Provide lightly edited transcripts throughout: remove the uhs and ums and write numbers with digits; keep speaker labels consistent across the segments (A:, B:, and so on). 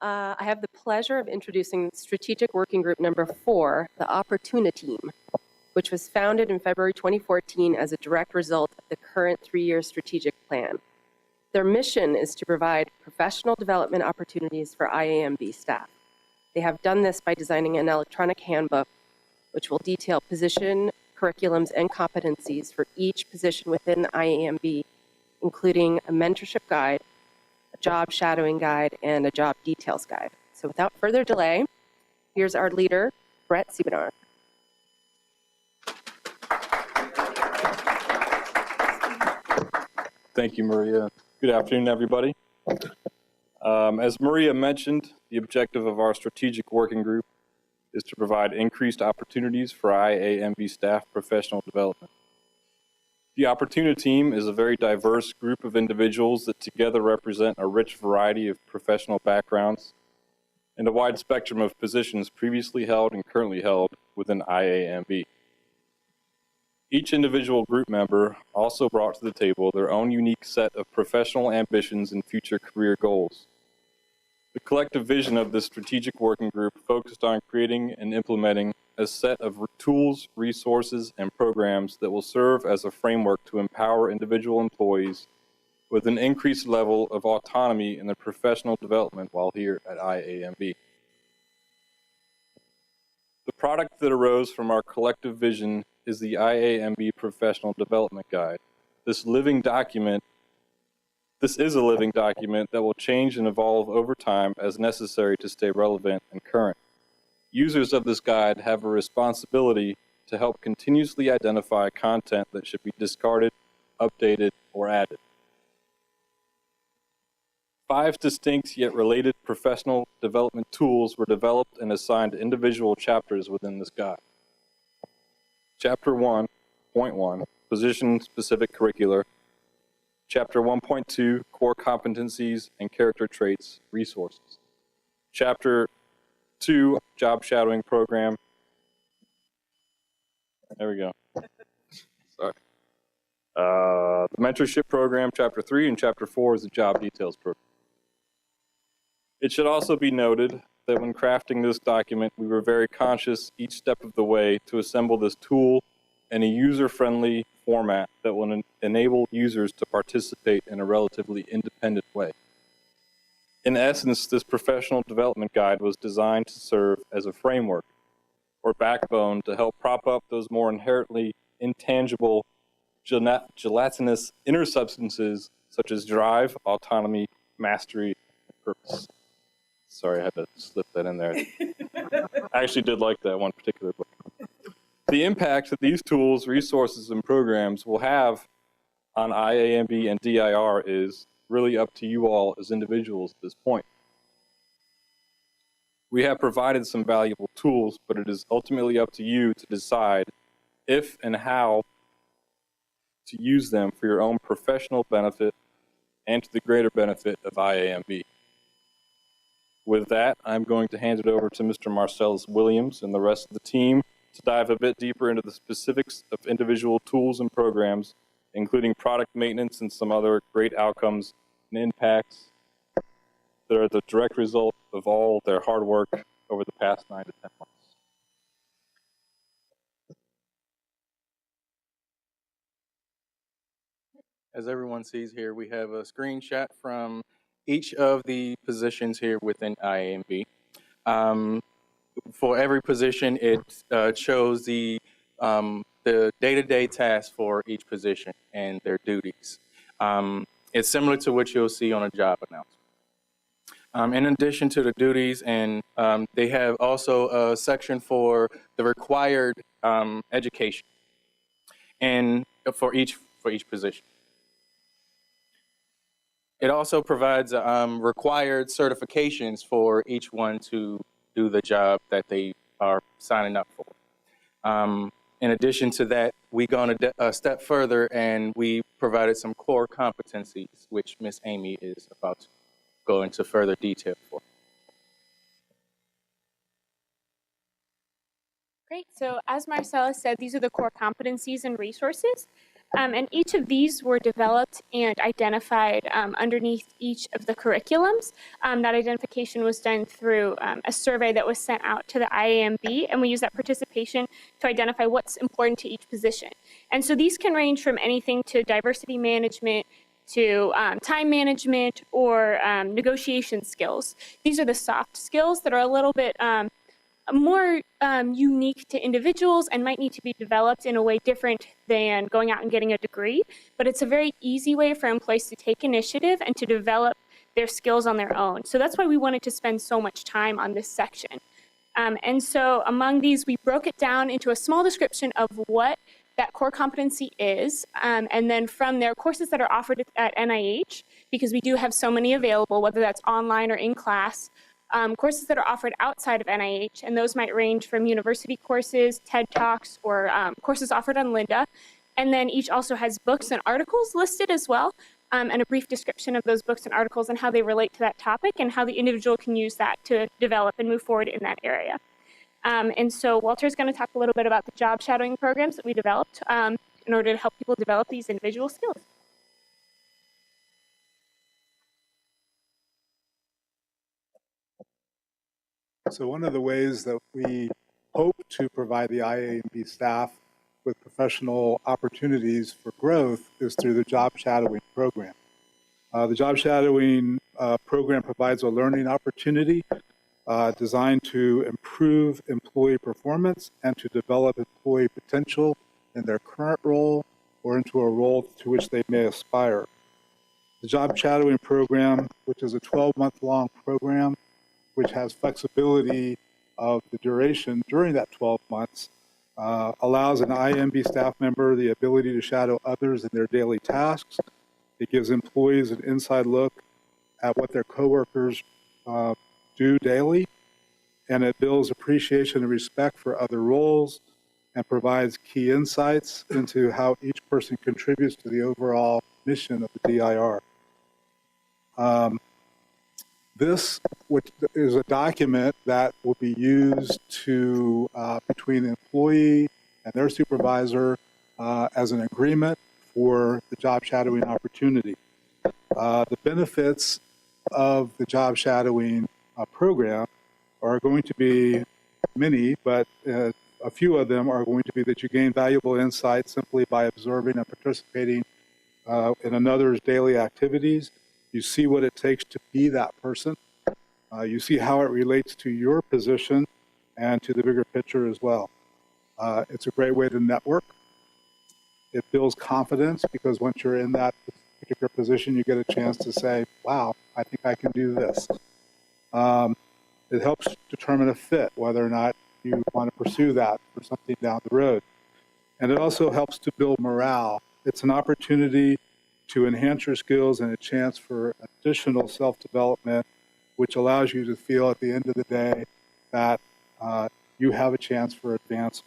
A: I have the pleasure of introducing Strategic Working Group number 4, the OpportuniTeam, which was founded in February 2014 as a direct result of the current 3-year strategic plan. Their mission is to provide professional development opportunities for IAMB staff. They have done this by designing an electronic handbook, which will detail position, curriculums, and competencies for each position within IAMB, including a mentorship guide, a job shadowing guide, and a job details guide. So without further delay, here's our leader, Brett Siebenar.
B: Thank you, Maria. Good afternoon, everybody. As Maria mentioned, the objective of our strategic working group is to provide increased opportunities for IAMB staff professional development. The OpportuniTeam is a very diverse group of individuals that together represent a rich variety of professional backgrounds and a wide spectrum of positions previously held and currently held within IAMB. Each individual group member also brought to the table their own unique set of professional ambitions and future career goals. The collective vision of this strategic working group focused on creating and implementing a set of tools, resources, and programs that will serve as a framework to empower individual employees with an increased level of autonomy in their professional development while here at IAMB. The product that arose from our collective vision is the IAMB Professional Development Guide. This is a living document that will change and evolve over time as necessary to stay relevant and current. Users of this guide have a responsibility to help continuously identify content that should be discarded, updated, or added. 5 distinct yet related professional development tools were developed and assigned to individual chapters within this guide. Chapter 1.1, Position-Specific Curricular. Chapter 1.2, Core Competencies and Character Traits, Resources. Chapter 2, Job Shadowing Program. There we go. Sorry. The Mentorship Program, Chapter 3, and Chapter 4 is the Job Details Program. It should also be noted that when crafting this document, we were very conscious each step of the way to assemble this tool in a user-friendly format that will enable users to participate in a relatively independent way. In essence, this professional development guide was designed to serve as a framework or backbone to help prop up those more inherently intangible, gelatinous inner substances such as drive, autonomy, mastery, and purpose. Sorry, I had to slip that in there. I actually did like that one particular book. The impact that these tools, resources, and programs will have on IAMB and DIR is really up to you all as individuals at this point. We have provided some valuable tools, but it is ultimately up to you to decide if and how to use them for your own professional benefit and to the greater benefit of IAMB. With that, I'm going to hand it over to Mr. Marcellus Williams and the rest of the team to dive a bit deeper into the specifics of individual tools and programs, including product maintenance and some other great outcomes and impacts that are the direct result of all their hard work over the past 9 to 10 months.
C: As everyone sees here, we have a screenshot from each of the positions here within IAMB. For every position, it shows the day-to-day tasks for each position and their duties. It's similar to what you'll see on a job announcement. In addition to the duties, and they have also a section for the required education, and for each position. It also provides required certifications for each one to do the job that they are signing up for. In addition to that, we gone a step further and we provided some core competencies, which Ms. Amy is about to go into further detail for.
D: Great. So as Marcellus said, these are the core competencies and resources. And each of these were developed and identified underneath each of the curriculums. That identification was done through a survey that was sent out to the IAMB, and we use that participation to identify what's important to each position. And so these can range from anything to diversity management, to time management, or negotiation skills. These are the soft skills that are a little bit more unique to individuals and might need to be developed in a way different than going out and getting a degree. But it's a very easy way for employees to take initiative and to develop their skills on their own. So that's why we wanted to spend so much time on this section. And so among these, we broke it down into a small description of what that core competency is, and then from there, courses that are offered at NIH, because we do have so many available, whether that's online or in class, courses that are offered outside of NIH, and those might range from university courses, TED Talks, or courses offered on Lynda. And then each also has books and articles listed as well, and a brief description of those books and articles and how they relate to that topic and how the individual can use that to develop and move forward in that area. And so Walter's going to talk a little bit about the job shadowing programs that we developed in order to help people develop these individual skills.
E: So one of the ways that we hope to provide the IAMB staff with professional opportunities for growth is through the job shadowing program. The job shadowing program provides a learning opportunity designed to improve employee performance and to develop employee potential in their current role or into a role to which they may aspire. The job shadowing program, which is a 12-month-long program, which has flexibility of the duration during that 12 months, allows an IMB staff member the ability to shadow others in their daily tasks. It gives employees an inside look at what their coworkers do daily, and it builds appreciation and respect for other roles and provides key insights into how each person contributes to the overall mission of the DIR. This which is a document that will be used to between the employee and their supervisor as an agreement for the job shadowing opportunity. The benefits of the job shadowing program are going to be many, but a few of them are going to be that you gain valuable insights simply by observing and participating in another's daily activities. You see what it takes to be that person. You see how it relates to your position and to the bigger picture as well. It's a great way to network. It builds confidence because once you're in that particular position, you get a chance to say, wow, I think I can do this. It helps determine a fit, whether or not you want to pursue that for something down the road. And it also helps to build morale. It's an opportunity to enhance your skills and a chance for additional self-development, which allows you to feel at the end of the day that you have a chance for advancement.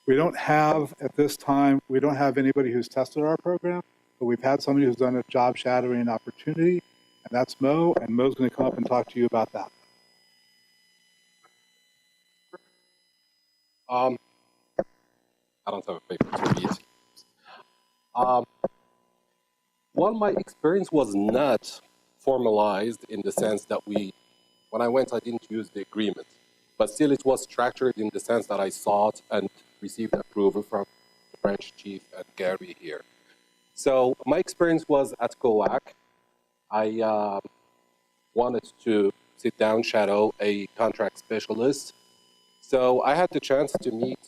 E: We don't have, at this time, we don't have anybody who's tested our program, but we've had somebody who's done a job shadowing opportunity, and that's Mo, and Mo's going to come up and talk to you about that.
F: I don't have a paper to read. Well, my experience was not formalized in the sense that when I went, I didn't use the agreement, but still it was structured in the sense that I sought and received approval from the branch chief and Gary here. So my experience was at COAC. I wanted to sit down, shadow a contract specialist. So I had the chance to meet,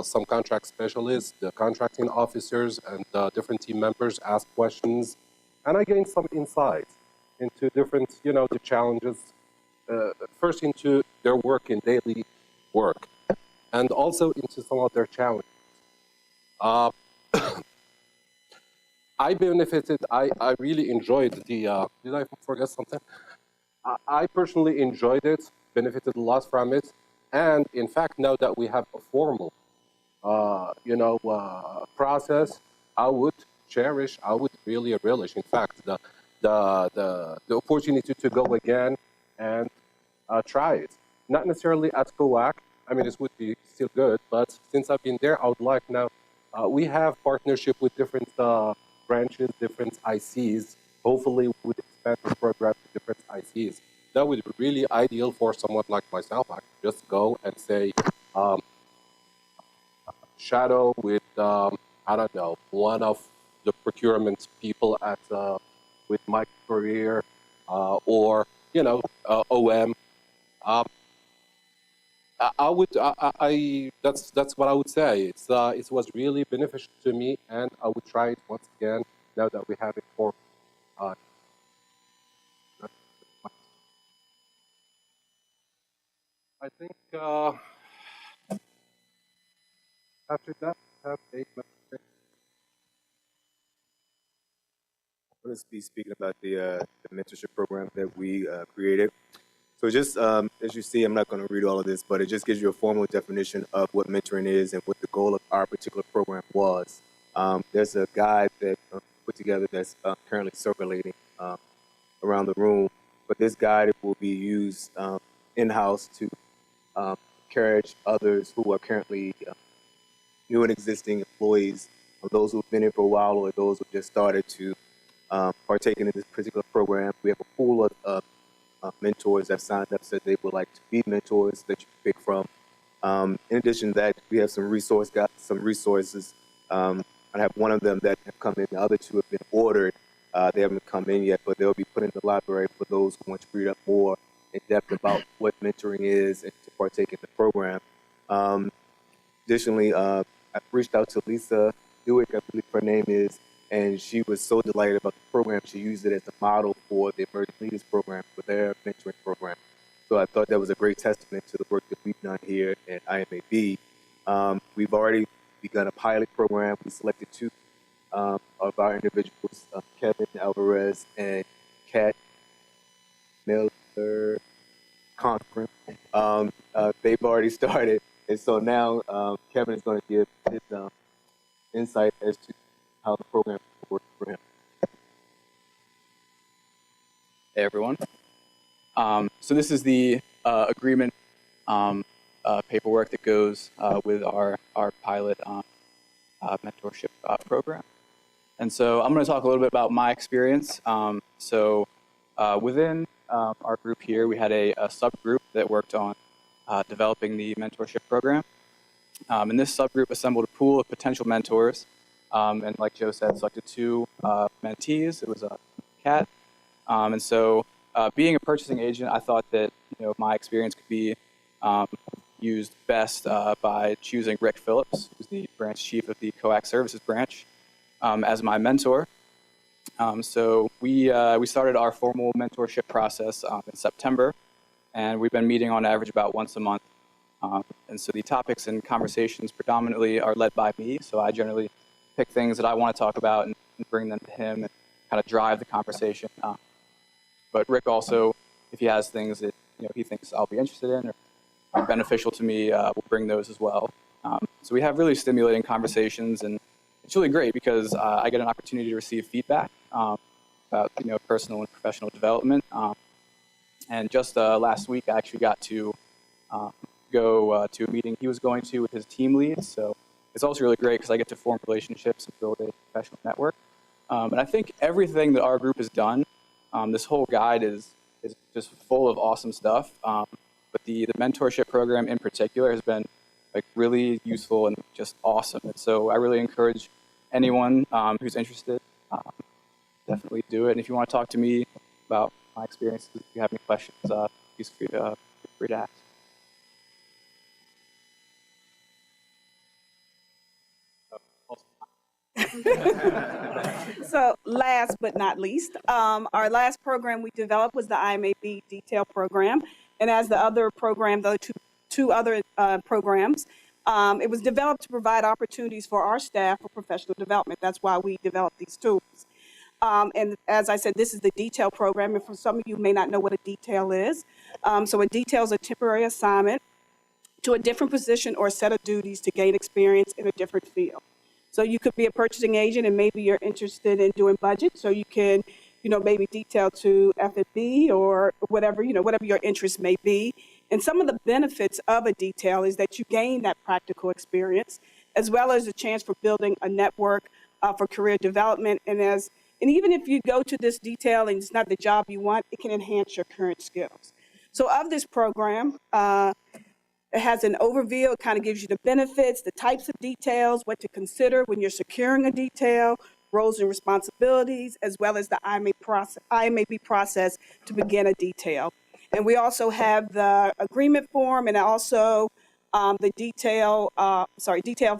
F: some contract specialists, the contracting officers, and different team members, ask questions, and I gained some insight into different, the challenges, first into their work in daily work, and also into some of their challenges. I benefited, I really enjoyed the, did I forget something? I personally enjoyed it, benefited a lot from it, and in fact, now that we have a formal, process, I would cherish, I would really relish, in fact, the opportunity to go again and try it. Not necessarily at COAC, I mean, this would be still good, but since I've been there, I would like now we have partnership with different branches, different ICs. Hopefully, we would expand the program to different ICs. That would be really ideal for someone like myself. I could just go and say, shadow with, I don't know, one of the procurement people at with my career, or OM. That's what I would say. It was really beneficial to me, and I would try it once again now that we have it for. I think after that, we have a.
G: I'm going to be speaking about the mentorship program that we created. So just as you see, I'm not going to read all of this, but it just gives you a formal definition of what mentoring is and what the goal of our particular program was. There's a guide that put together that's currently circulating around the room, but this guide will be used in-house to encourage others who are currently new and existing employees, or those who've been here for a while, or those who just started to partake in this particular program. We have a pool of mentors that signed up, said they would like to be mentors that you can pick from. In addition to that, we have some resources. I have one of them that have come in. The other two have been ordered. They haven't come in yet, but they'll be put in the library for those who want to read up more in depth about what mentoring is and to partake in the program. Additionally, I reached out to Lisa Dewick, I believe her name is, and she was so delighted about the program. She used it as a model for the Emerging Leaders Program, for their mentoring program. So I thought that was a great testament to the work that we've done here at IMAB. We've already begun a pilot program. We selected two of our individuals, Kevin Alvarez and Kat Miller Conference. They've already started, and so now Kevin is going to give his insight as to how the program works for him.
H: Hey everyone. So this is the agreement paperwork that goes with our pilot mentorship program. And so I'm going to talk a little bit about my experience. Within our group here, we had a subgroup that worked on developing the mentorship program. And this subgroup assembled a pool of potential mentors. And like Joe said, selected two mentees. It was a Kat. And so being a purchasing agent, I thought that my experience could be used best by choosing Rick Phillips, who's the branch chief of the Coax Services branch, as my mentor. So we started our formal mentorship process in September, and we've been meeting on average about once a month. And so the topics and conversations predominantly are led by me. So I generally pick things that I want to talk about and bring them to him and kind of drive the conversation. But Rick also, if he has things that he thinks I'll be interested in or are beneficial to me, will bring those as well. So we have really stimulating conversations, and it's really great because I get an opportunity to receive feedback about personal and professional development. And just last week, I actually got to go to a meeting he was going to with his team leads. So it's also really great because I get to form relationships and build a professional network. And I think everything that our group has done, this whole guide is just full of awesome stuff. But the mentorship program in particular has been really useful and just awesome. And so I really encourage anyone who's interested, definitely do it. And if you want to talk to me about my experiences, if you have any questions, please feel free to ask.
I: So last but not least, our last program we developed was the IMAB detail program. And as the other program, the two other programs, it was developed to provide opportunities for our staff for professional development. That's why we developed these tools. And as I said, this is the detail program. And for some of you may not know what a detail is. So a detail is a temporary assignment to a different position or set of duties to gain experience in a different field. So you could be a purchasing agent and maybe you're interested in doing budget. So you can, maybe detail to F&B or whatever, whatever your interest may be. And some of the benefits of a detail is that you gain that practical experience, as well as a chance for building a network for career development. And even if you go to this detail and it's not the job you want, it can enhance your current skills. So of this program, it has an overview. It kind of gives you the benefits, the types of details, what to consider when you're securing a detail, roles and responsibilities, as well as the IMAB process to begin a detail. And we also have the agreement form and also the detailed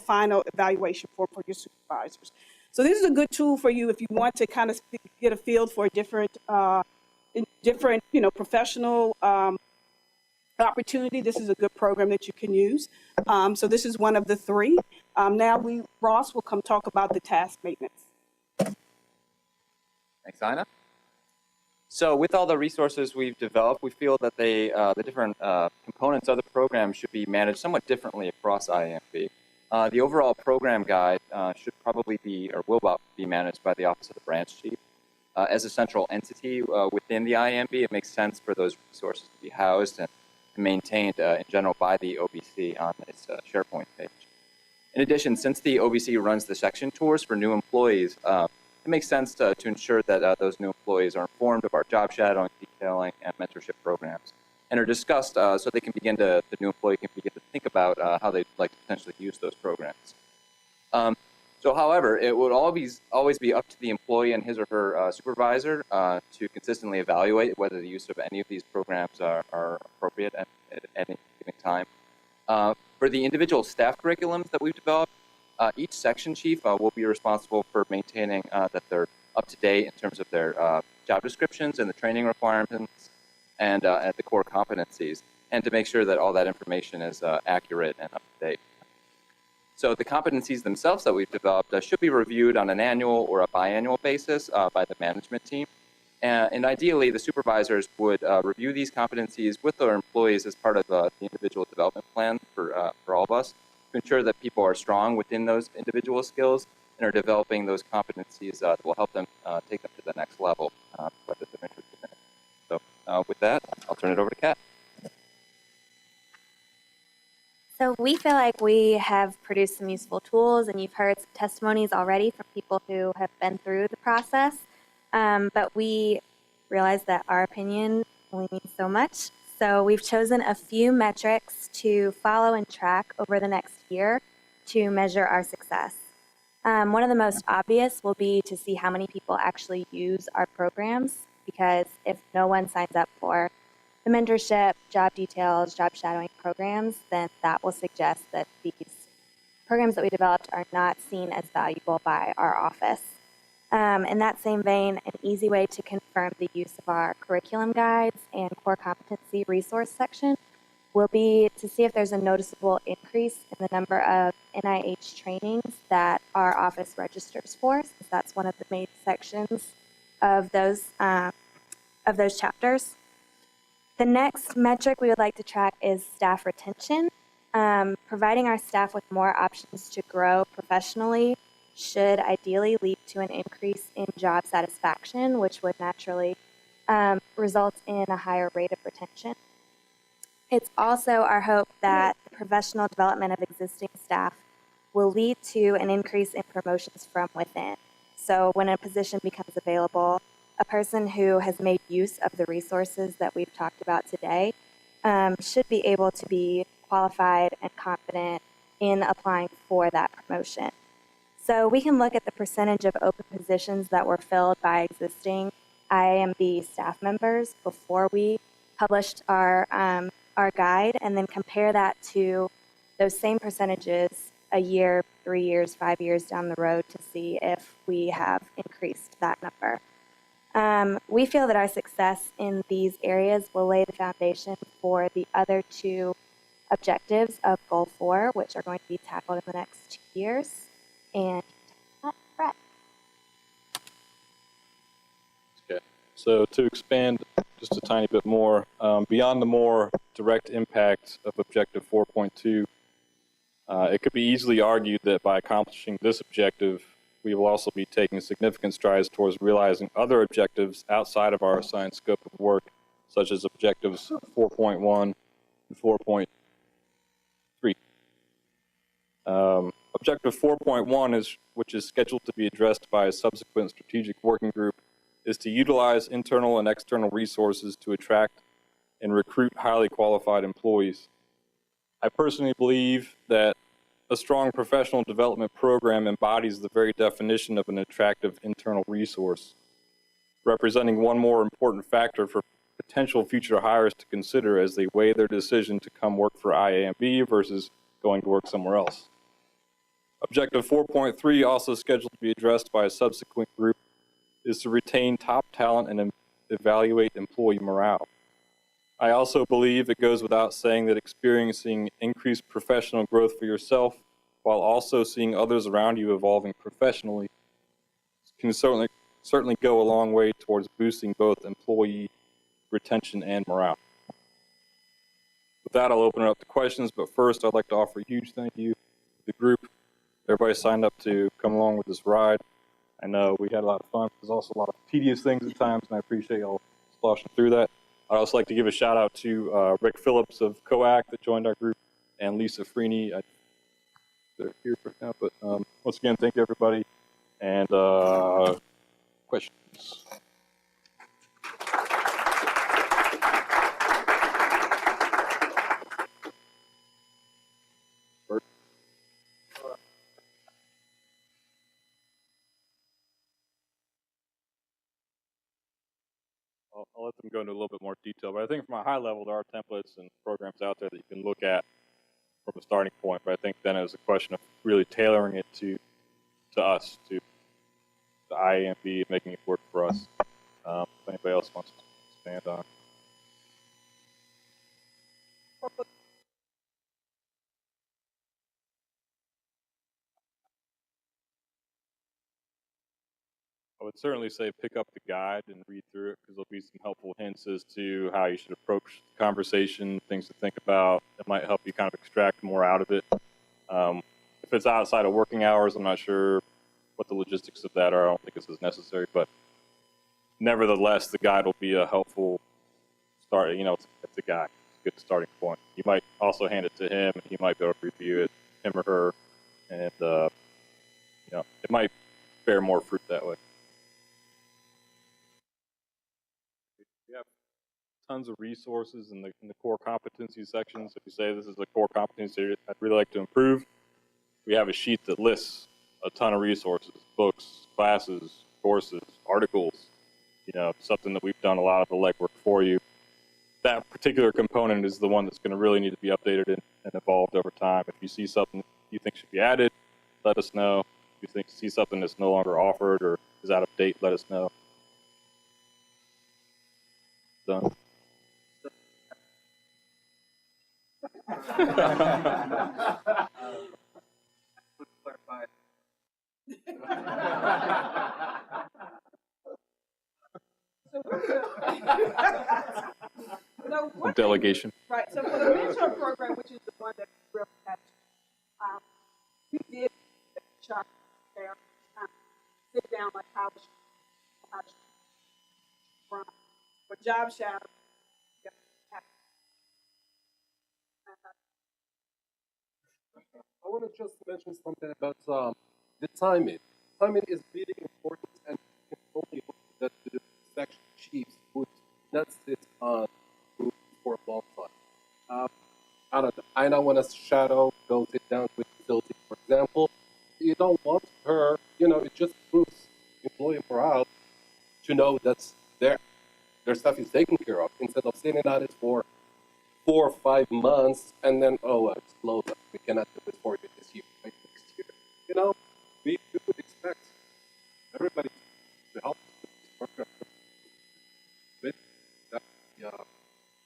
I: final evaluation form for your supervisors. So this is a good tool for you if you want to kind of get a feel for different professional opportunity. This is a good program that you can use. So this is one of the three. Now Ross will come talk about the task maintenance.
J: Thanks, Ina. So with all the resources we've developed, we feel that the different components of the program should be managed somewhat differently across IAMB. The overall program guide should probably be, or will be managed by the Office of the Branch Chief. As a central entity within the IAMB, it makes sense for those resources to be housed and maintained in general by the OBC on its SharePoint page. In addition, since the OBC runs the section tours for new employees, it makes sense to ensure that those new employees are informed of our job shadowing, detailing, and mentorship programs, and are discussed so the new employee can begin to think about how they'd like to potentially use those programs. However, it would always be up to the employee and his or her supervisor to consistently evaluate whether the use of any of these programs are appropriate at any given time. For the individual staff curriculums that we've developed, each section chief will be responsible for maintaining that they're up to date in terms of their job descriptions and the training requirements and at the core competencies, and to make sure that all that information is accurate and up to date. So the competencies themselves that we've developed should be reviewed on an annual or a biannual basis by the management team. And ideally, the supervisors would review these competencies with their employees as part of the individual development plan for all of us, to ensure that people are strong within those individual skills and are developing those competencies that will help them take them to the next level, whether they're interested in it. So with that, I'll turn it over to Kat.
K: So we feel like we have produced some useful tools, and you've heard some testimonies already from people who have been through the process, but we realize that our opinion only means so much. So we've chosen a few metrics to follow and track over the next year to measure our success. One of the most obvious will be to see how many people actually use our programs, because if no one signs up for the mentorship, job details, job shadowing programs, then that will suggest that these programs that we developed are not seen as valuable by our office. In that same vein, an easy way to confirm the use of our curriculum guides and core competency resource section will be to see if there's a noticeable increase in the number of NIH trainings that our office registers for, since that's one of the main sections of those chapters. The next metric we would like to track is staff retention. Providing our staff with more options to grow professionally should ideally lead to an increase in job satisfaction, which would naturally result in a higher rate of retention. It's also our hope that the professional development of existing staff will lead to an increase in promotions from within. So when a position becomes available, a person who has made use of the resources that we've talked about today should be able to be qualified and confident in applying for that promotion. So we can look at the percentage of open positions that were filled by existing IAMB staff members before we published our guide, and then compare that to those same percentages a year, 3 years, 5 years down the road to see if we have increased that number. We feel that our success in these areas will lay the foundation for the other two objectives of Goal 4, which are going to be tackled in the next 2 years. And Brett.
B: Okay. So to expand just a tiny bit more, beyond the more direct impact of Objective 4.2, it could be easily argued that by accomplishing this objective, we will also be taking significant strides towards realizing other objectives outside of our assigned scope of work, such as Objectives 4.1 and 4.3. Objective 4.1 which is scheduled to be addressed by a subsequent strategic working group, is to utilize internal and external resources to attract and recruit highly qualified employees. I personally believe that a strong professional development program embodies the very definition of an attractive internal resource, representing one more important factor for potential future hires to consider as they weigh their decision to come work for IAMB versus going to work somewhere else. Objective 4.3, also scheduled to be addressed by a subsequent group, is to retain top talent and evaluate employee morale. I also believe it goes without saying that experiencing increased professional growth for yourself while also seeing others around you evolving professionally can certainly go a long way towards boosting both employee retention and morale. With that, I'll open it up to questions, but first I'd like to offer a huge thank you to the group. Everybody signed up to come along with this ride. I know we had a lot of fun. There's also a lot of tedious things at times, and I appreciate y'all sloshing through that. I'd also like to give a shout out to Rick Phillips of COAC that joined our group, and Lisa Freeney. They're here for now, but once again, thank you everybody. And questions? Bert? I'll let them go into a little bit more detail, but I think from a high level, there are templates and programs out there that you can look at from a starting point, but I think then it's a question of really tailoring it to us, to the IAMB, making it work for us. If anybody else wants to expand on. I would certainly say pick up the guide and read through it because there'll be some helpful hints as to how you should approach the conversation, things to think about. It might help you kind of extract more out of it. If it's outside of working hours, I'm not sure what the logistics of that are. I don't think it's as necessary, but nevertheless, the guide will be a helpful start. You know, it's a guide. It's a good starting point. You might also hand it to him, and he might be able to review it, him or her, and you know, it might bear more fruit that way. We have tons of resources in the core competency sections. If you say this is a core competency I'd really like to improve, we have a sheet that lists a ton of resources, books, classes, courses, articles, you know, something that we've done a lot of the legwork for you. That particular component is the one that's going to really need to be updated and evolved over time. If you see something you think should be added, let us know. If you see something that's no longer offered or is out of date, let us know. Done. Delegation.
I: Right. So for the mentor program, which is the one that we're at, we did chart there, sit down like how from for job shadow.
F: I want to just mention something about the timing. Timing is really important, and you can only hope that the section chiefs would not sit on group for a long time. I don't know. I don't want to shadow go sit down with facility, for example. You don't want her, you know, it just boosts employee morale to know that their stuff is taken care of instead of sitting on it for 4 or 5 months and then, oh, it's slow. We cannot do it for you this year, right? Next year. You know, we would expect everybody to help with this program with the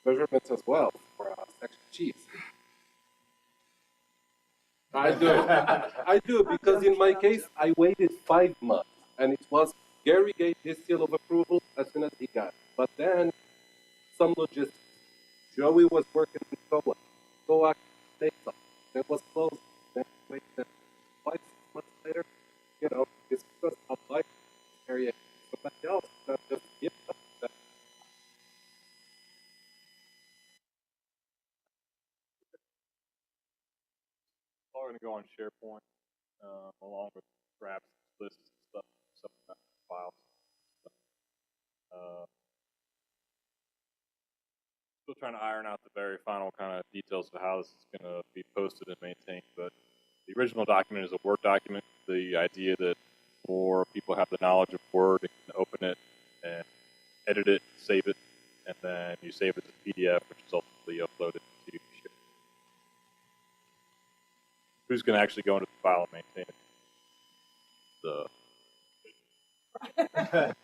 F: measurements as well for section chiefs. I do. I do, because in my case, I waited 5 months, and it was Gary gave his seal of approval as soon as he got it. But then, some logistics. Joey was working in COAC. COAC takes up. It was closed. Then waited 5-6 months later. You know, it's because of like area. Somebody else that just give up that.
B: All going to go on SharePoint. along with perhaps lists and stuff, some kind of files. Still trying to iron out the very final kind of details of how this is going to be posted and maintained, but the original document is a Word document. The idea that more people have the knowledge of Word and can open it and edit it, save it, and then you save it to PDF, which is ultimately uploaded to Share. Who's going to actually go into the file and maintain it?